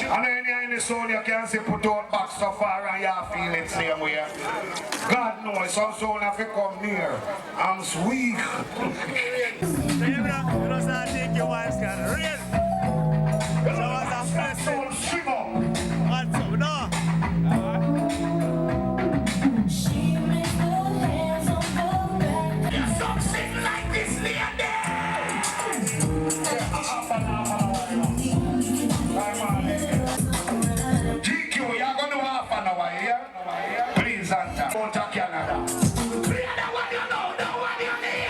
And then in the sound you can see put out back so far and you feel it same way. God knows some sound have to come near. I'm weak. You don't take your wife's got real. So what's that first thing? What's up? No. She makes the hands on the back. You're something like this, lady. GQ, you're going to half an hour here. Please enter. Go to Canada. Clear the one you know, the one you need.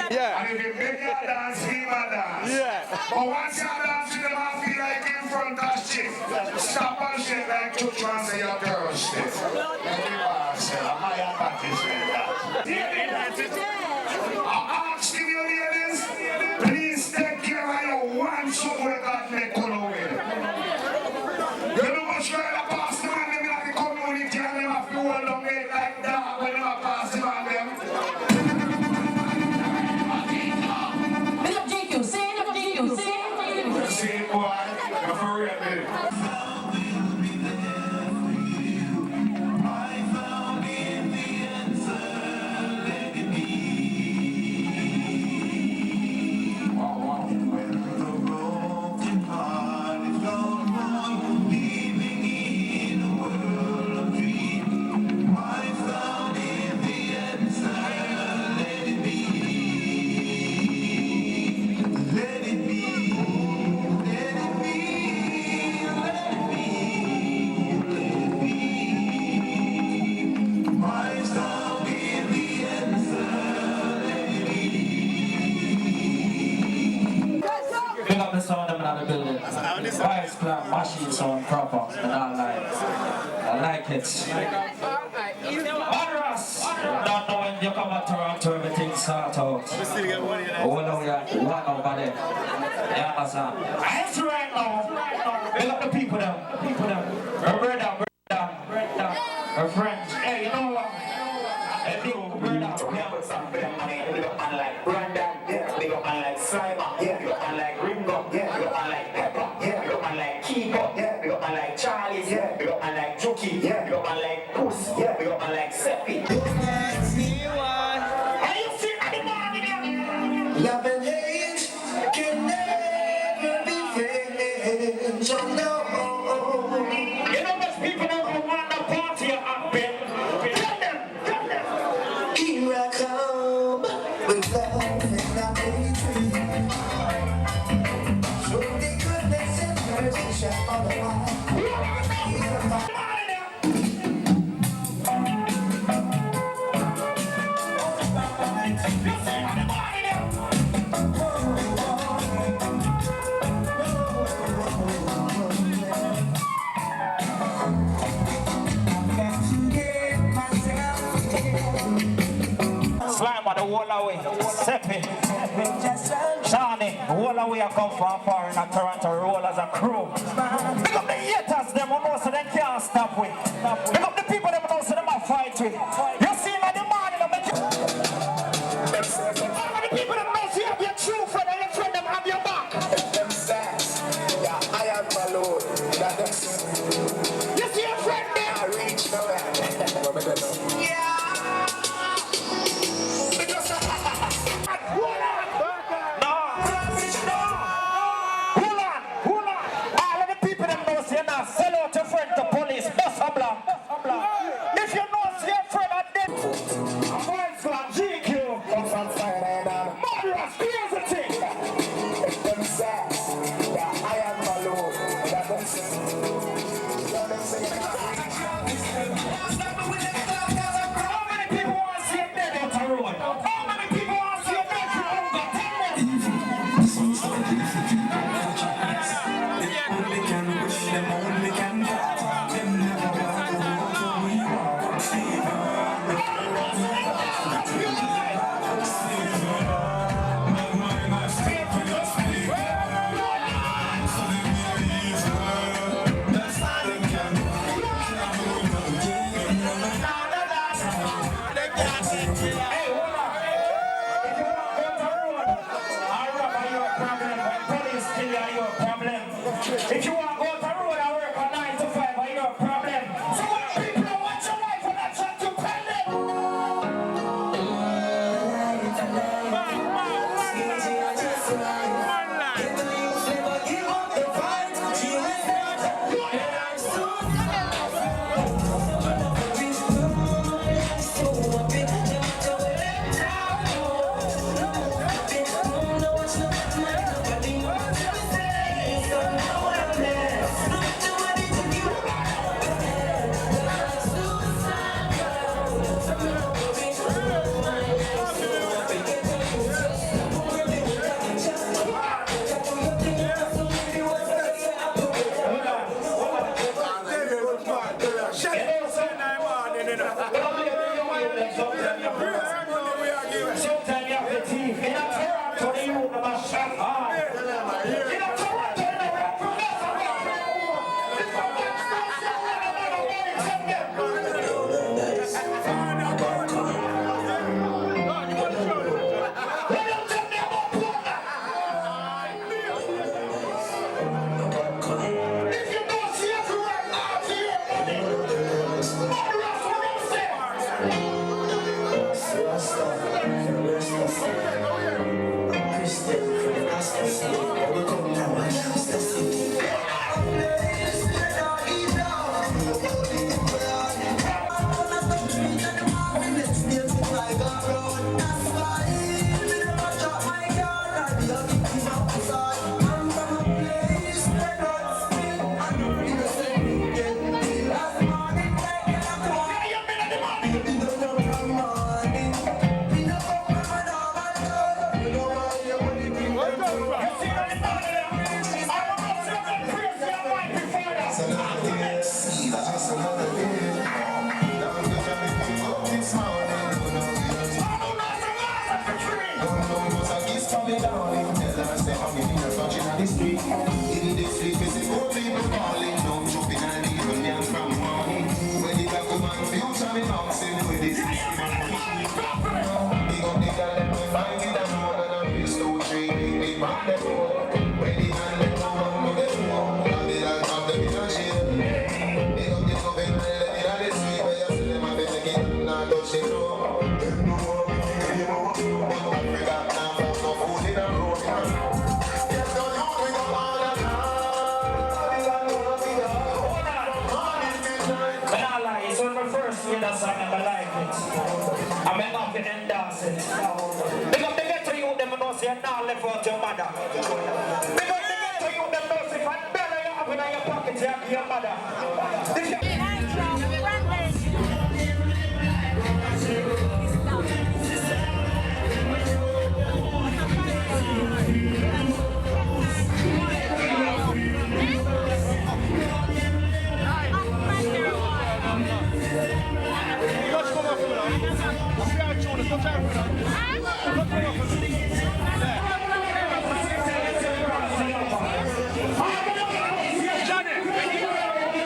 Yeah. And if you make your dance, he might dance. Yeah. But once you dance, you don't feel like in front of shit. Stop and shit like church and say you're thirsty. I'm asking you, ladies, please take care of your one song where God make color with. You know much rather pass the man them like the community and them have to hold on it like that when you pass the man them. See, boy, you're for real, baby. Big up the sound of another building. Vice Club, machine sound proper, and I like it. Madras! Don't know when you come to Toronto, everything start out. Oh no, yeah, one over there. You understand? I have to right now. Big up the people down. Her brother, her friends. Hey, you know what? Hey, big up brother. Big up man like Brandon. Big up man like Simon. Big up man like Ringo. Big up man like Pepper. Big up man like Kiko. Big up man like Charlie. Big up man like Juki. Big up man like Puss. Big up man like Seppi. Are you seeing the morning? Love and hate can never be friends. Oh no. You know those people that want to party up there? Tell them. Here I come with love and hatred. Show me goodness and mercy shine on the line. Slime on the whole away. Seppi. Shani, the whole away I come from far in Toronto, roll as a crew. Pick up the haters, them who know so they can't stop with. Pick up the people them who know so they might fight with. You see in the morning, they make you. All the people that know so you have your true friend and your friend them have your back. Them stacks, yeah, I am my Lord. You see your friend there? I reach nowhere. Yeah. Sell out your friend to police, bust a block. If you know your friend are dead. still your problem. If you want to go to the road and work on 9 to 5, are your problem. So when people don't want your life, when I try to tell them.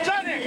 Johnny!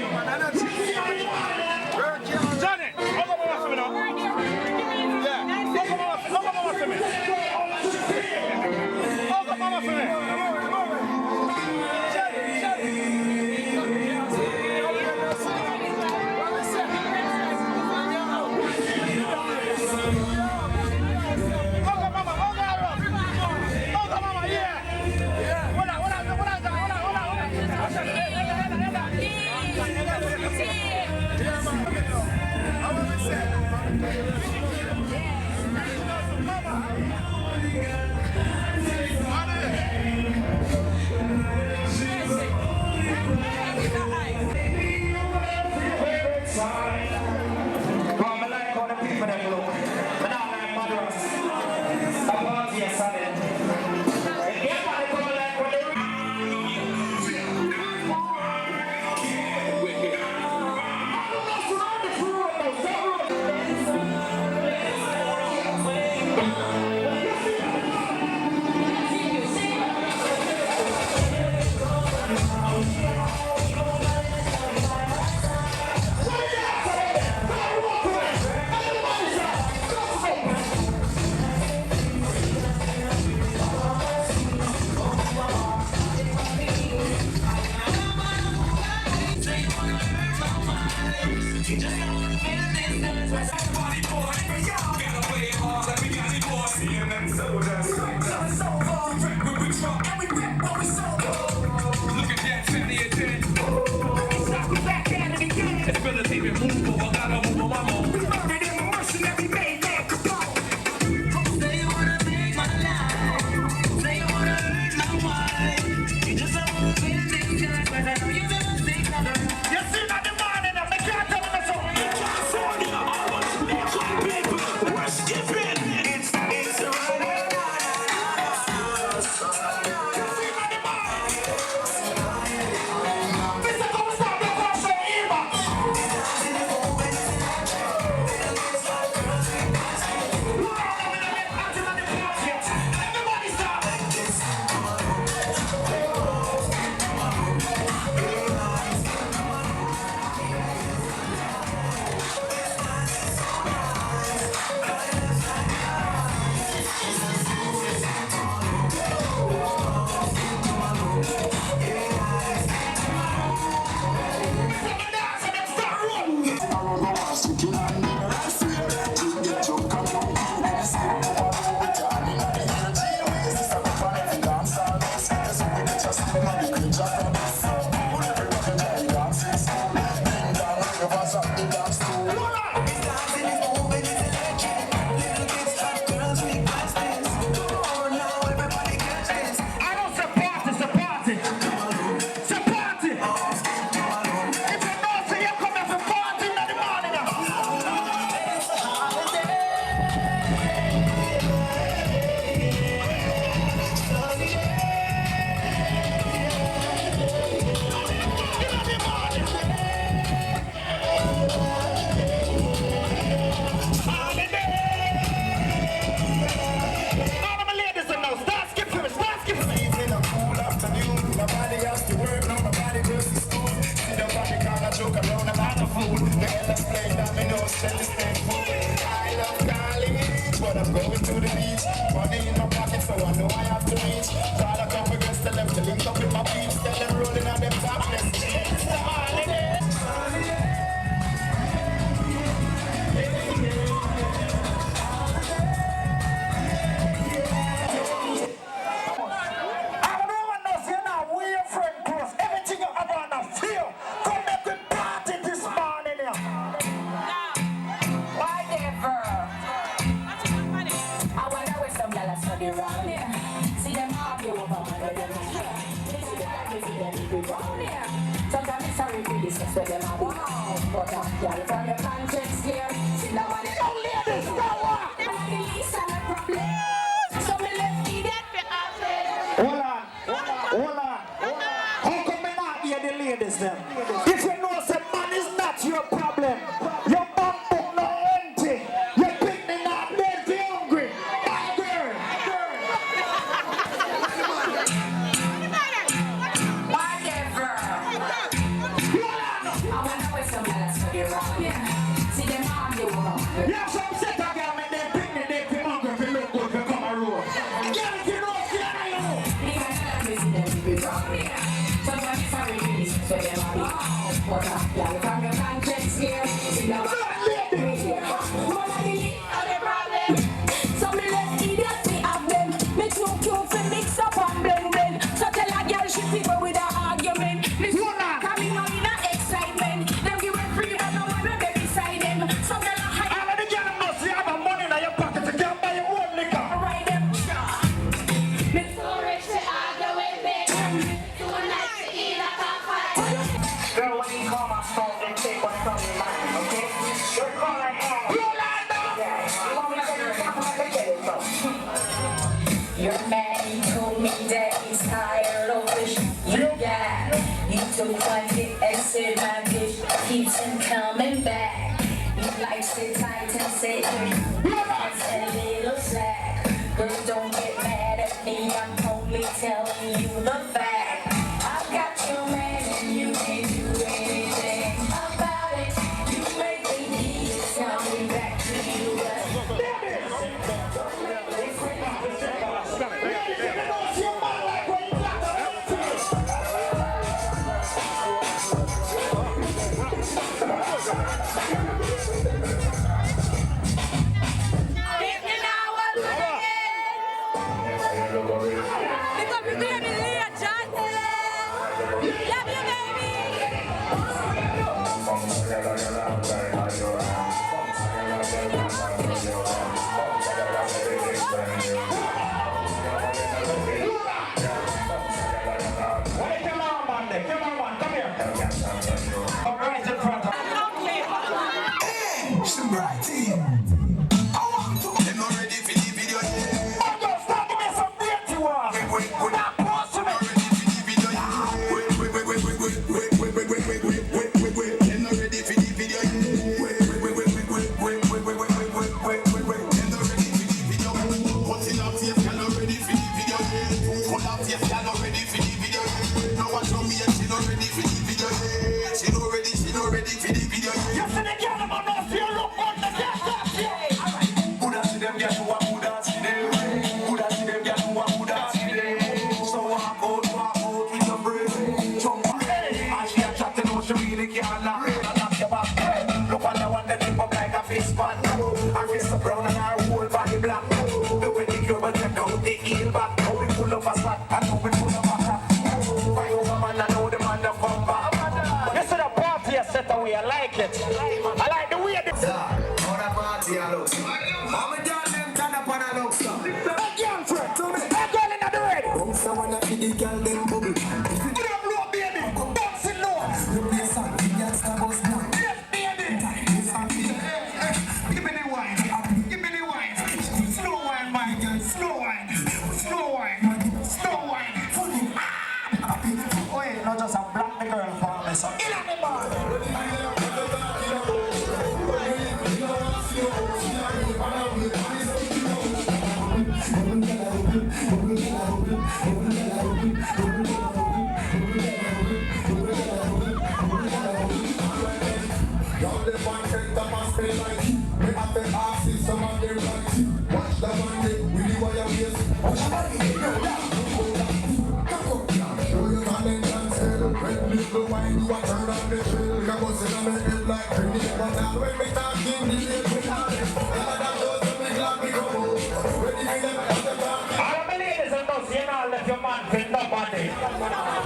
there. Give her one. Come here. Come right in front of her. Some bright team. I want to. They're not ready for the video yet. Oh, just start give me some dirty one. Now pause to me. They're not ready for the video yet. Brown and our whole body black. The way the girl but check out the heel back. How we pull up a spot and how we pull up a hat. Fire over man, I know the man that come back. This is the party I set away. I like it. I like the way this. How that party I look. Mama John them turn up on a look. Hey, girl, friend, to me. Hey, girl, in the red. Someone that feed the girl them bubble. Get up low, baby. Bouncing low. You play a song, the girl star boss boy. Yes, baby. Give me the wine. Give me the wine. Slow wine, my girl. Slow wine. Slow wine. Slow wine. Wait, not just a black the girl for me, so in the bar.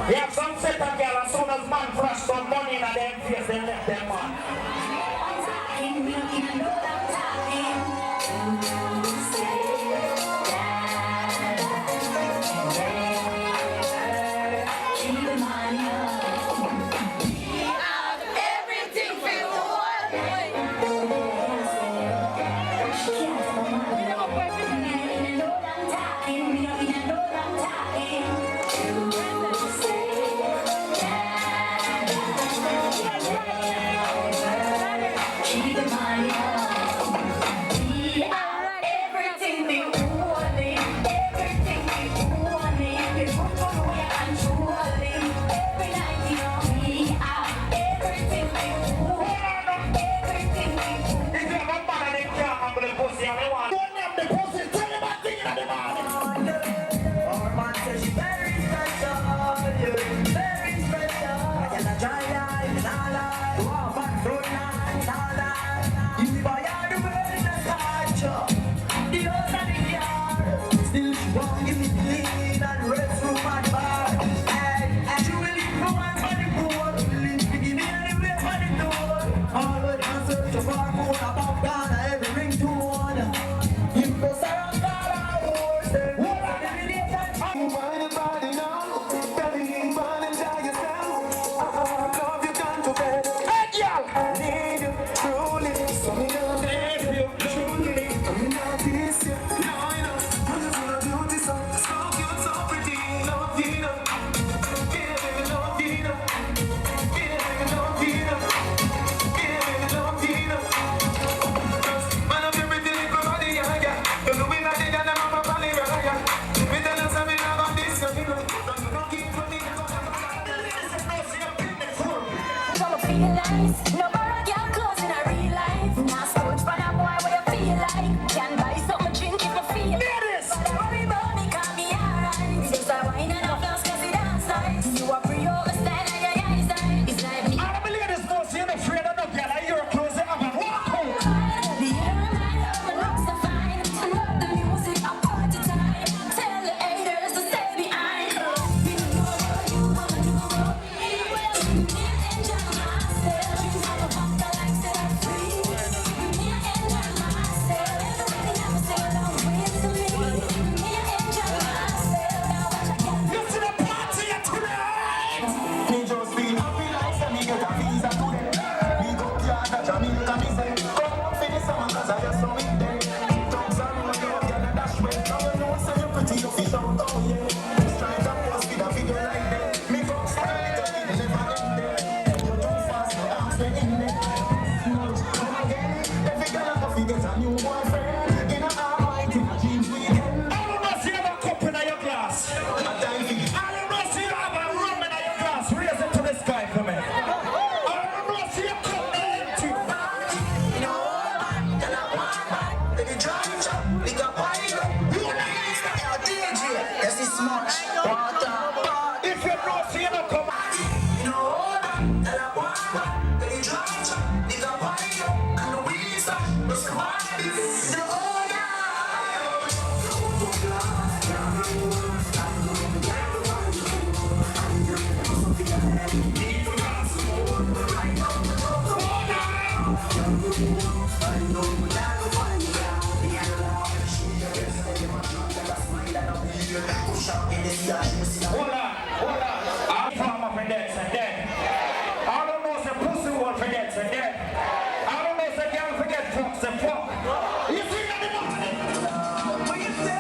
We have some set of girl as soon as man flash some money in them face, they left them man. Hold on. I'll farm up and dance and then. I don't know if pussy will forget and then. I don't know if the girl forget fucks and fuck. You see that in the morning? What you say?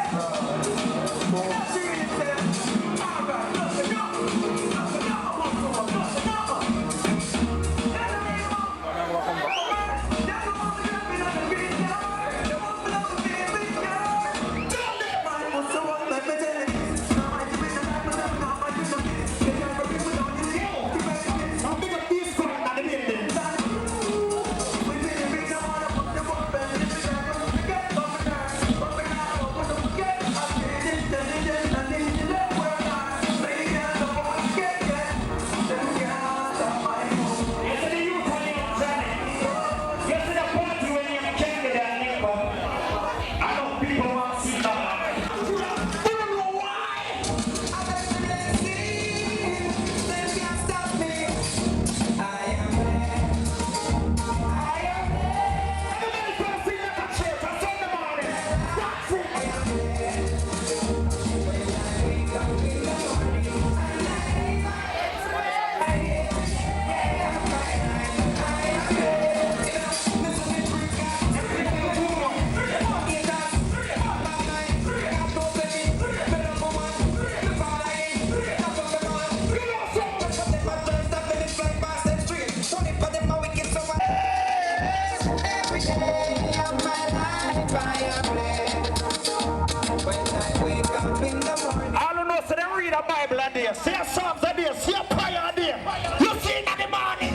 I don't know, so they read a Bible a day, see a Psalms a day, see a prayer a day. You see it in the morning.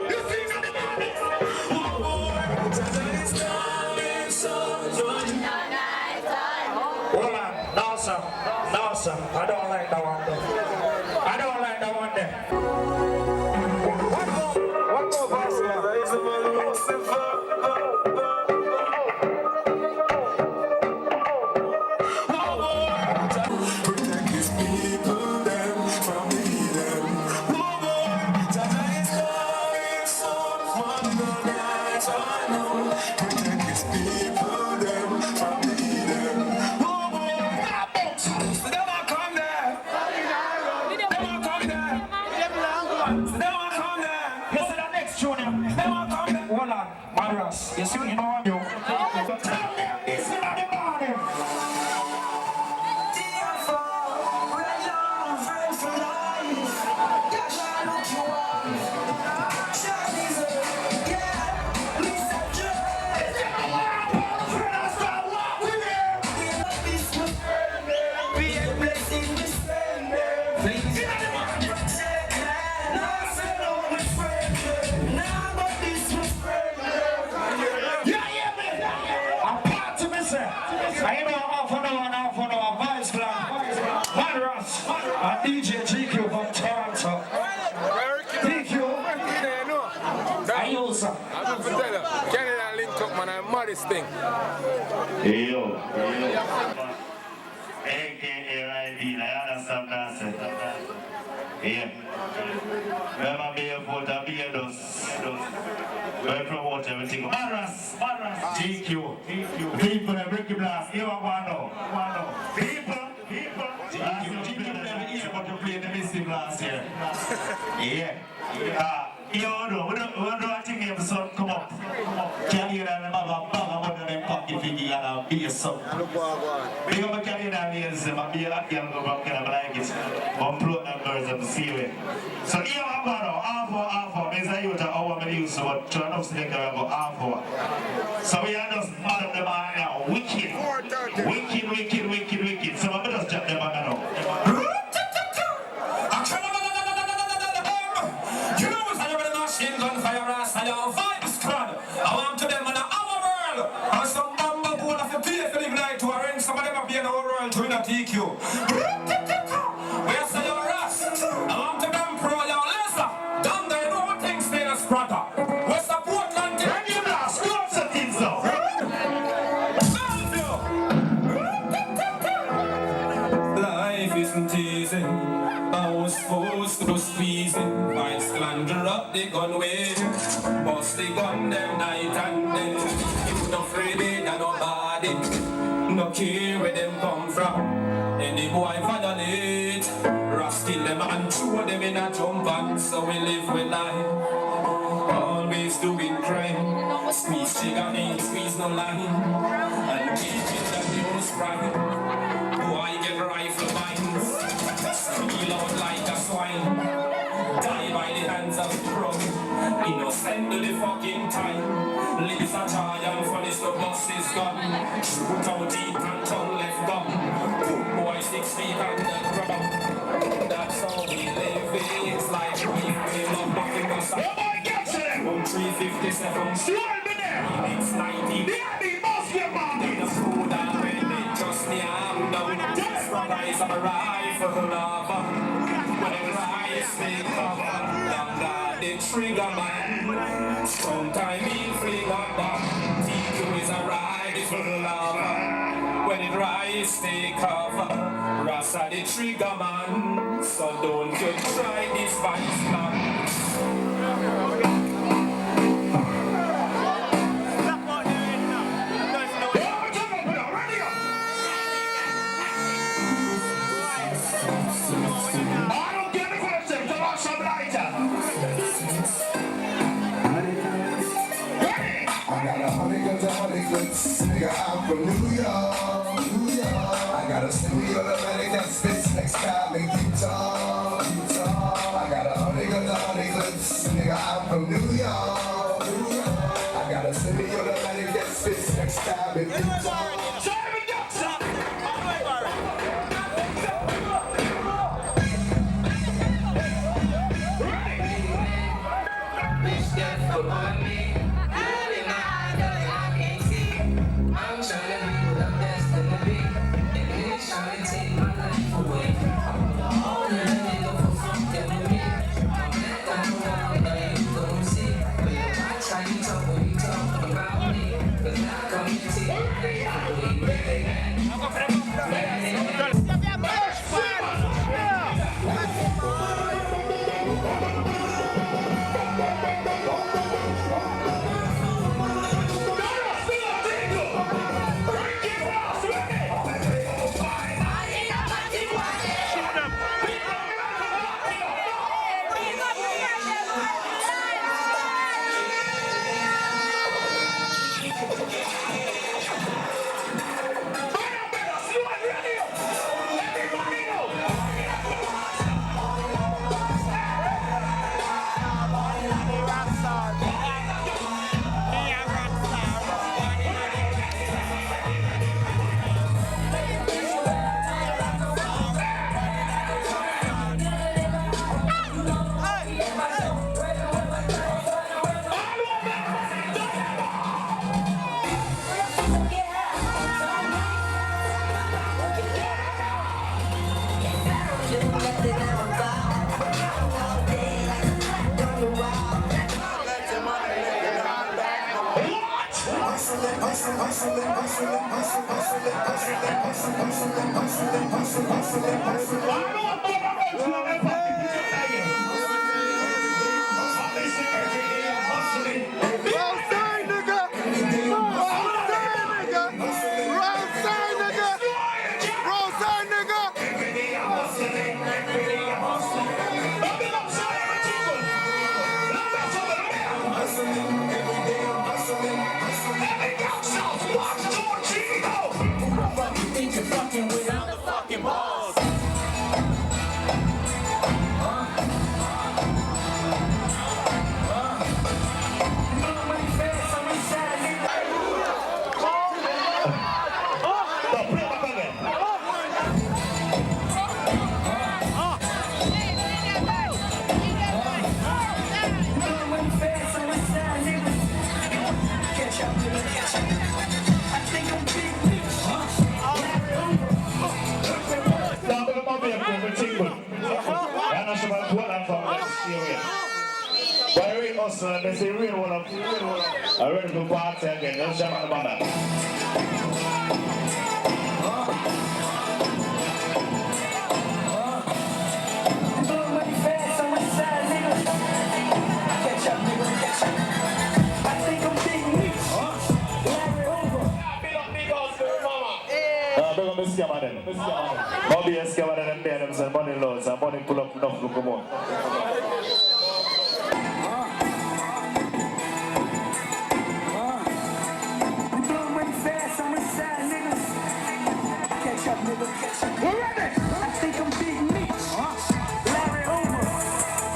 You see it in the morning. Hold on, no sir, I don't like that one there. I don't like that one there. One more verse here. You see what you know what I do? Tell them this in the morning. DJGQ from Toronto. DQ. I use them. I'm going to tell you, Canada link up, man, I'm mad this thing. Hey, yo. AKA I understand that. Yeah. Remember me about the beardos. We promote everything. Maras. GQ. People that break the blast. You are one now. People. But you played the missing last year. Yeah. You know, we don't think the episode come up. Can you remember about them cocky figure and a beer song? Big up a Canadian nails, my beer at the end of the kind of like it. Upload numbers and see it. So here I'm going to half hour. Means you to our many use what turn up snake about half hour. So we are just mad of them now. Wicked. So I'm just jump them on now. I want to them in our world. And some bamboo pole of a pay for the night to arrange some of them up in our world to win a TQ. Where's the your ass? I want to them pro your lesser. Down there, no one thinks they're a spratter. Where's the Portland? When you blast, go up some things now. Life is and teasing. I was supposed to do squeezing. Find slander up the gun way. Bust the gun them night and day. You no afraid of nobody. No care where them come from. Any boy violate. Rascal them and throw them in a jump and so we live with life. Always doing crime. Squeeze trigger ain't squeeze no line. And keep it that news right. Boy get rifle mines. Squeal out like a swine. Die by the hands of the crook. Innocent to the fucking time. Lives a giant furnace to bust his gun. Shoot out teeth and tongue left gum. Poor boy 6 feet underground. That's how we live. It's like we love nothing but some. 357 Slow me there. It's 90. They are the most your man. They the food and when they just me arm down. Rise of a rifle lover. When it rise they cover. Longer the trigger man. Sometime he fling up back. TQ is a rifle lover. When it rise they cover. Rasa the trigger man. So don't you try this vice man. Nigga, I'm from New York, New York. I got a semi-automatic that spits next time in Utah, Utah. I got 100 guns, 100 clips. Nigga, I'm from New York, New York. I got a semi-automatic that spits next time in Utah. There's a real one of a ready to party again. Let's jump on the band. Bobby is coming and pay them some money loads and money pull up enough to come on. We're ready. I think I'm Big Meech. Larry Hoover.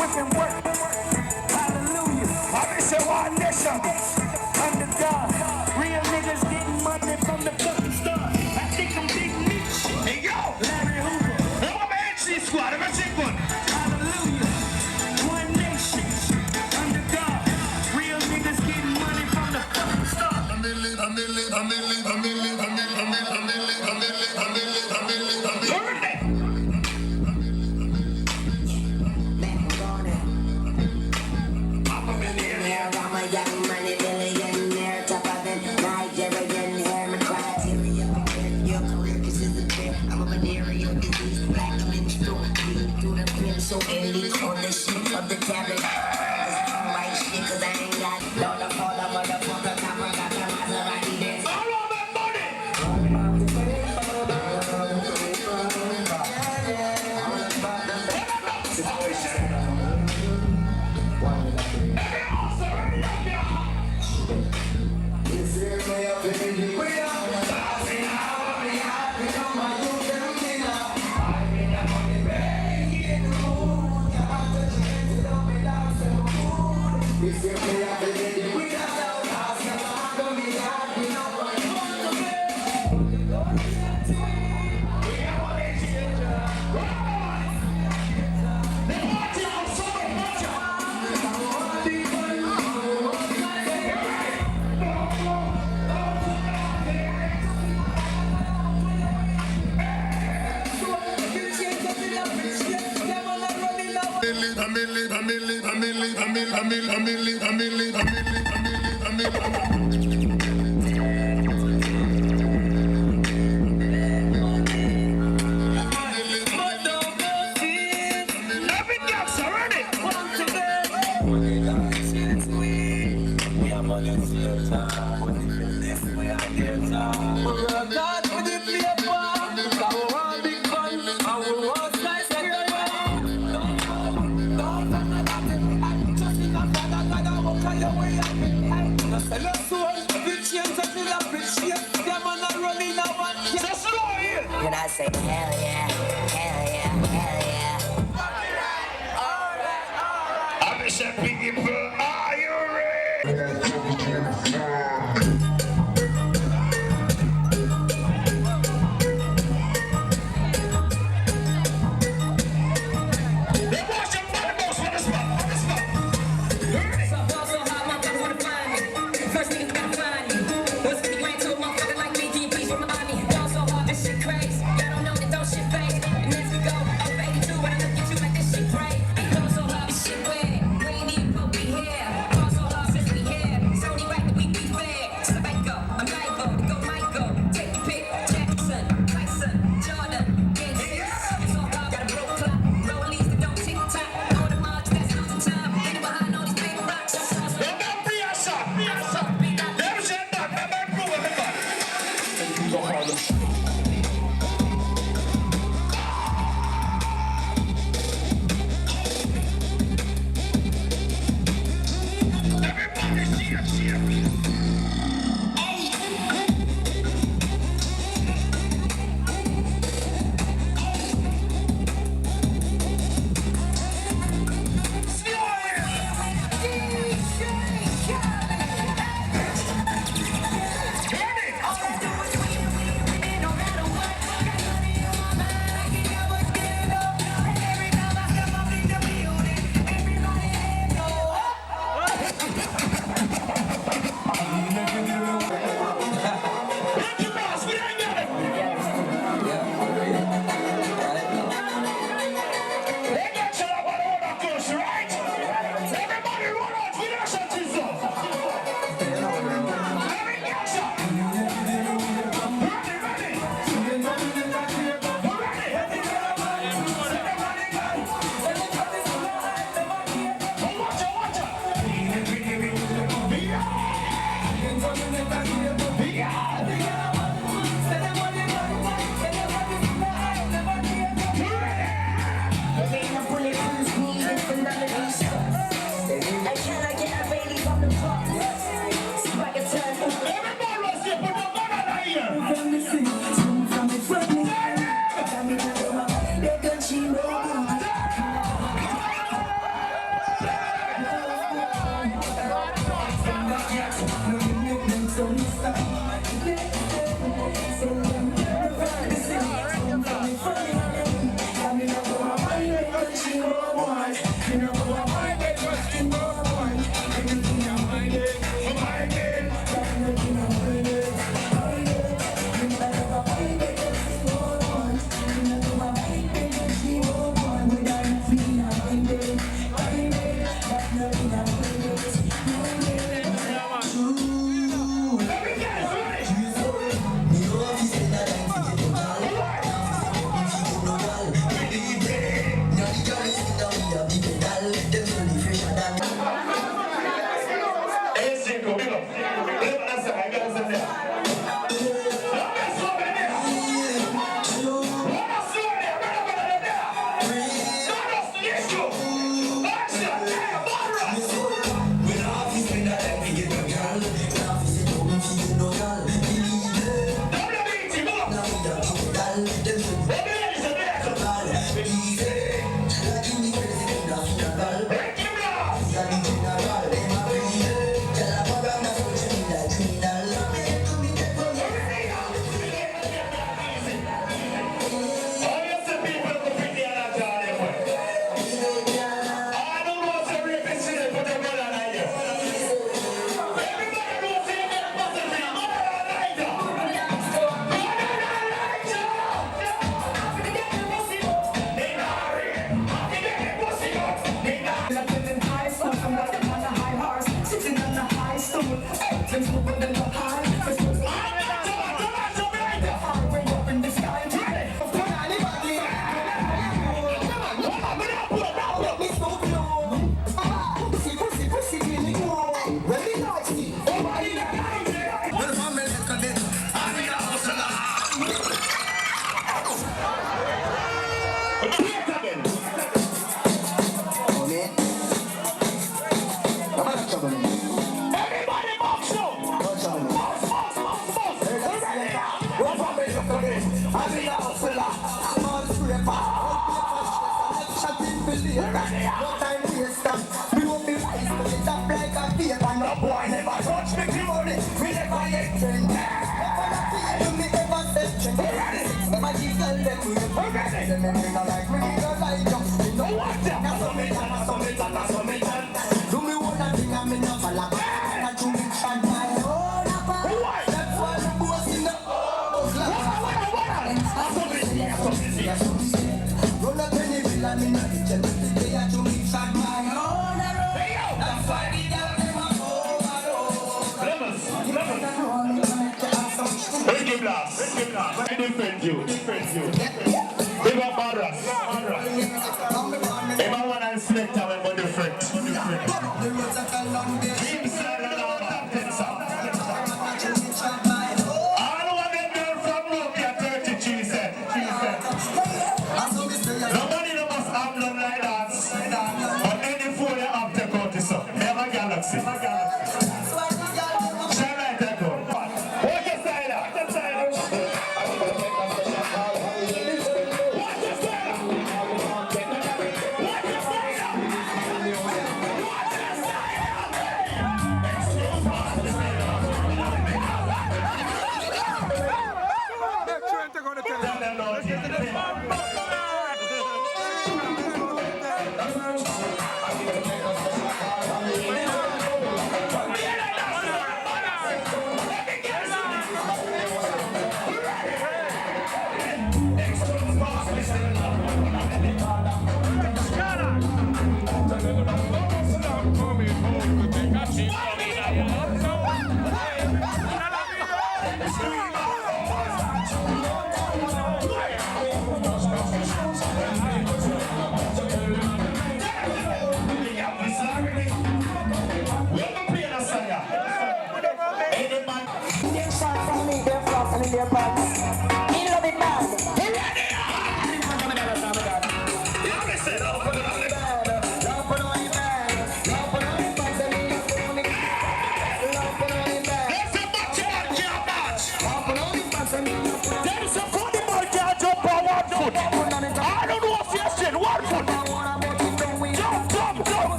Whipping work. Hallelujah. I say one nation. Under God. Real niggas getting money from the fucking start. I think I'm Big Meech. Hey yo. Larry Hoover. I'm a HC squad. I'm a sick one. Hallelujah. One nation. Under God. Real niggas getting money from the fucking start. So elite on the shit of the tablet. Right shit, cause I ain't got all the motherfucker, camera, got the Maserati dance. All of that money. When I say hell yeah, hell yeah, hell yeah. I'm just a biggie, but are you ready? Crazy, y'all don't know that those shit fake. And as we go,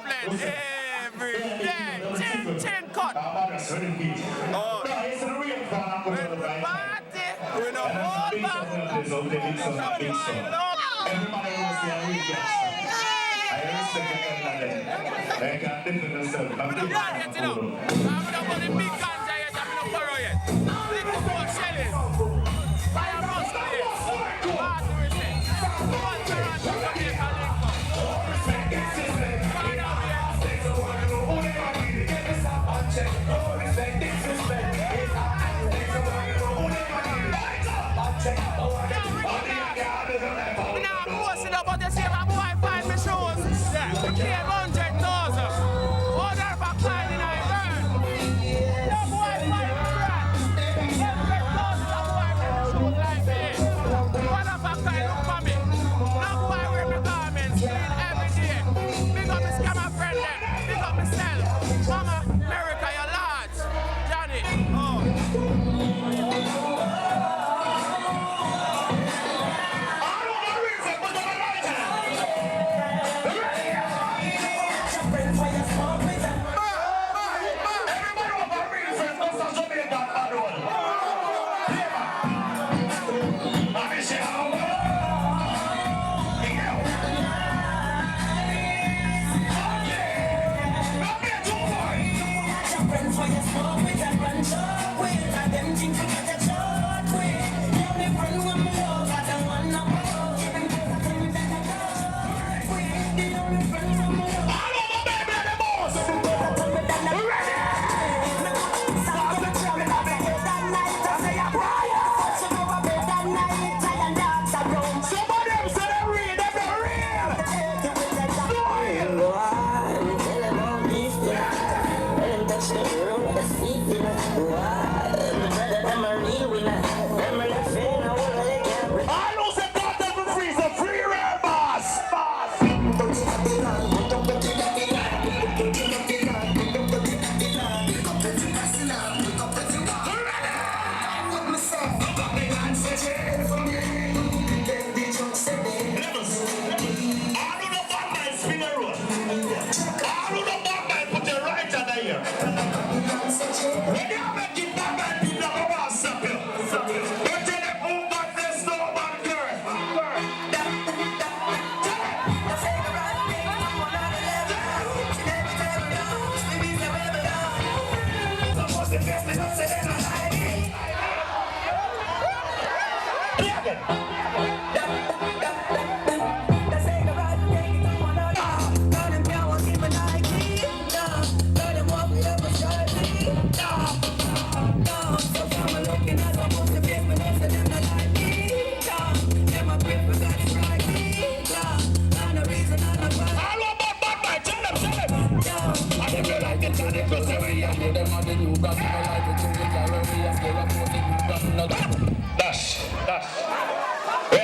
Dublin every day. Chin cut. Oh. Party. We know all back. Everybody knows the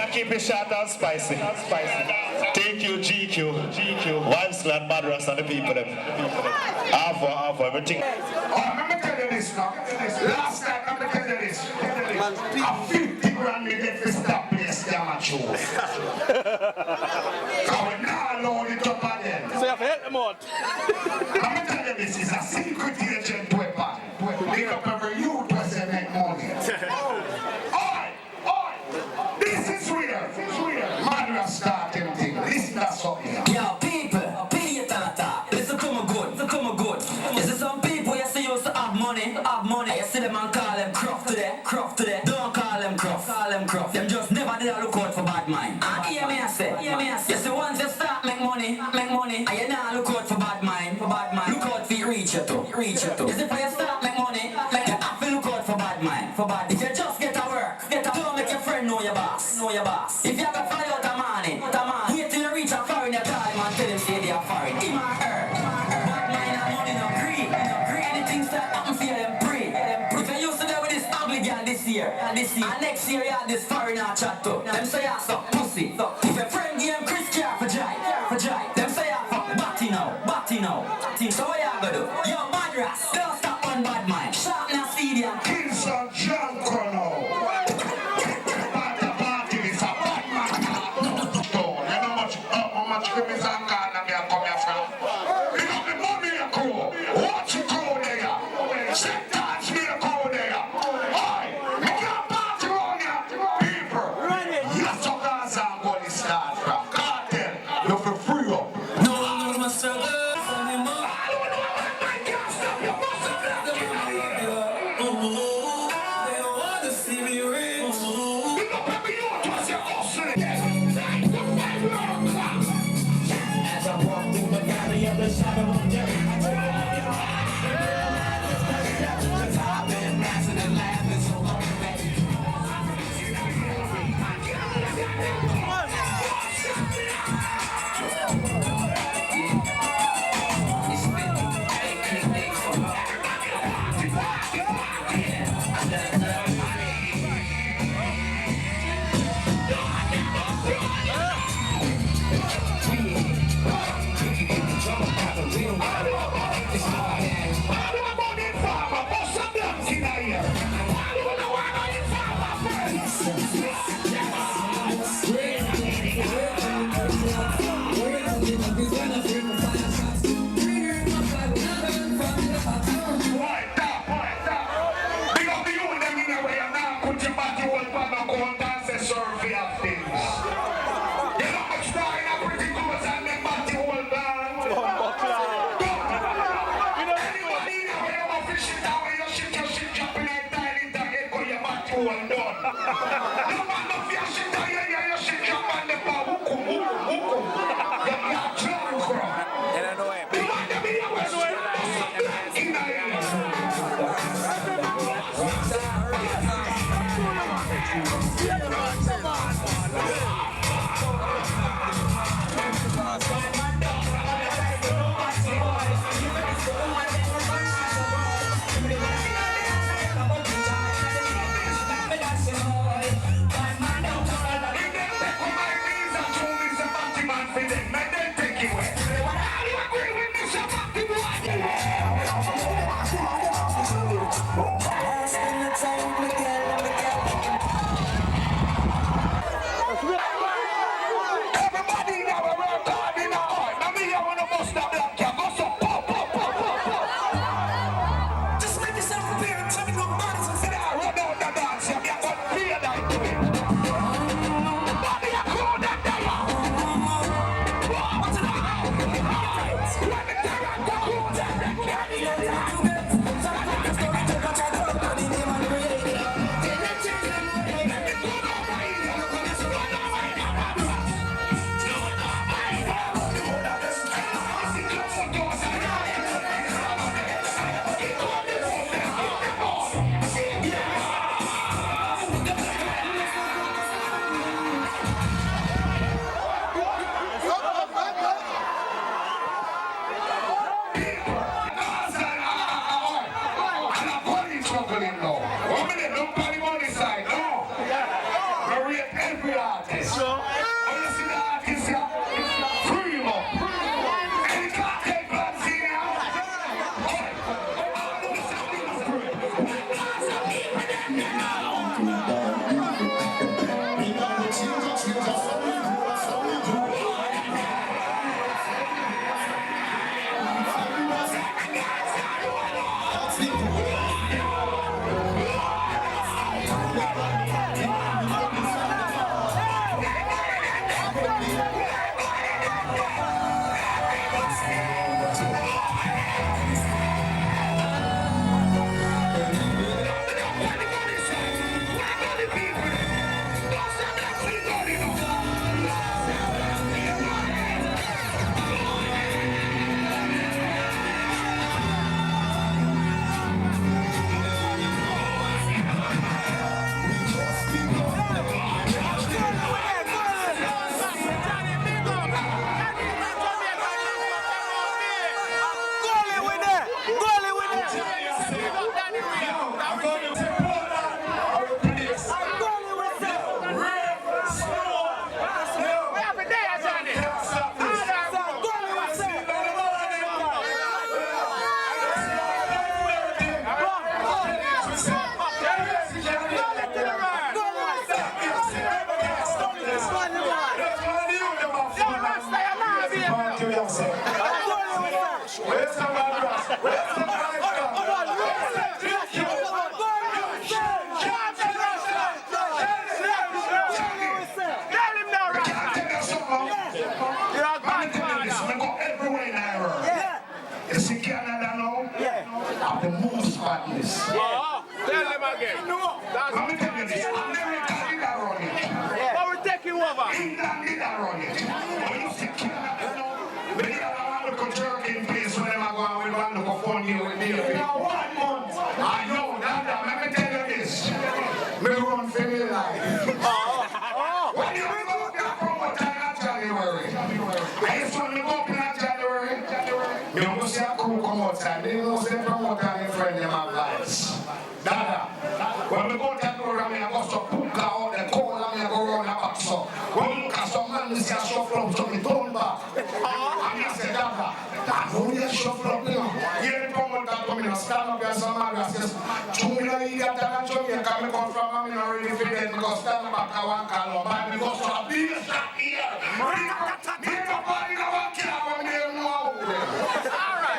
I respect short and spicy. DJGQ, Wives Clan, Madras, and the people them. Half for everything. Oh, let me tell you this now. Last time, let me tell you this. A 50 grand me get to stop place amateur. So we now load it up again. So you have to hit them out. Let me tell you this is a secret agent weapon. They up every youth where they make money. This is real. Madras starting thing. Listen to something. Yo, people, pay attention. Listen to me good. You see some people you see used to have money. You see them and call them Croft today. Don't call them Croft. Them just never did a look out for bad mind. And hear me I say. You see once you start make money, and you now look out for bad mind. Look out for reach you to. You see when you start make money, you have to look out for bad mind. If you just get to work, don't make your friend know your boss. If you have to fly out a money, wait till you reach a foreign, you call him and tell him say they are foreign. Him or her. Bad mind and money no greed. Anything start happen for them pray. If you used to do with this ugly girl this year, and next year you have this foreigner chat to. Them say you suck pussy. If your friend give him Chris care for jive. Them say you fuck batty now. So what you gonna do? Yo, Madras, don't stop on bad mind. Sharp now see them. Kids are junk now. How much criminals and car me come here from? You see Canada now? Yeah. Have the most badness. Oh, tell them again. That's Let me tell you this. America did that run it. what we taking over. England did that run it. But you see Canada now? But they have a local jerk in place when they are going with one local phone here with me. Now 1 month. I know that. Let me tell you this. Me run for me life. When you go there from what time in January, I used to go up in January, me almost see a crew come outside. They know say from what time in friend them have lights. Dada, when we go to the program, I go to Puka or the coal and I go around the back. So when we look at some man, we see a shuffle up, so we turn back. And I say, Dada, that's only a shuffle up, you know. Here the promoter come in, stand up here, some man says, Chumila, you got that Jamaica, come from, I'm not ready for that, because stand back, I want to call them, because to a big shot here. Big up on the one killer, when they don't know how to do it. All right.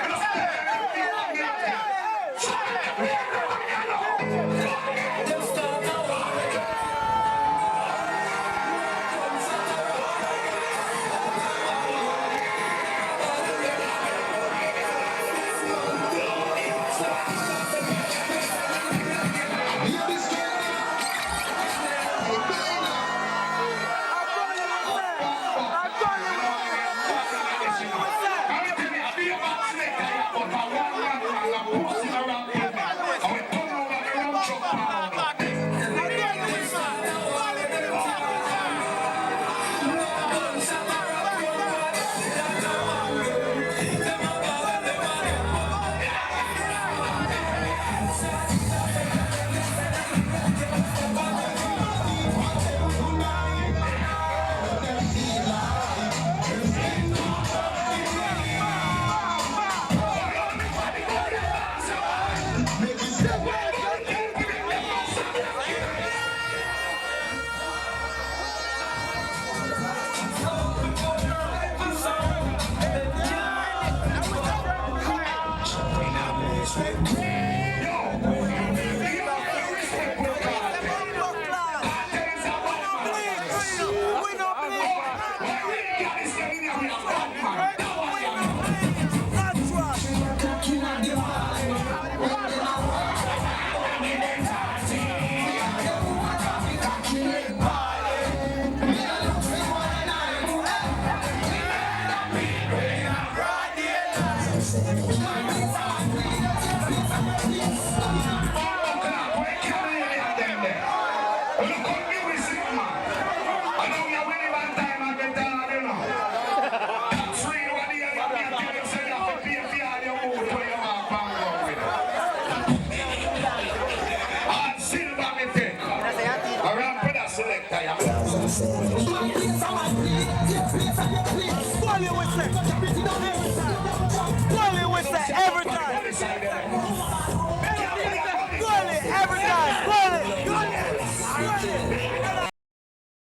Every time.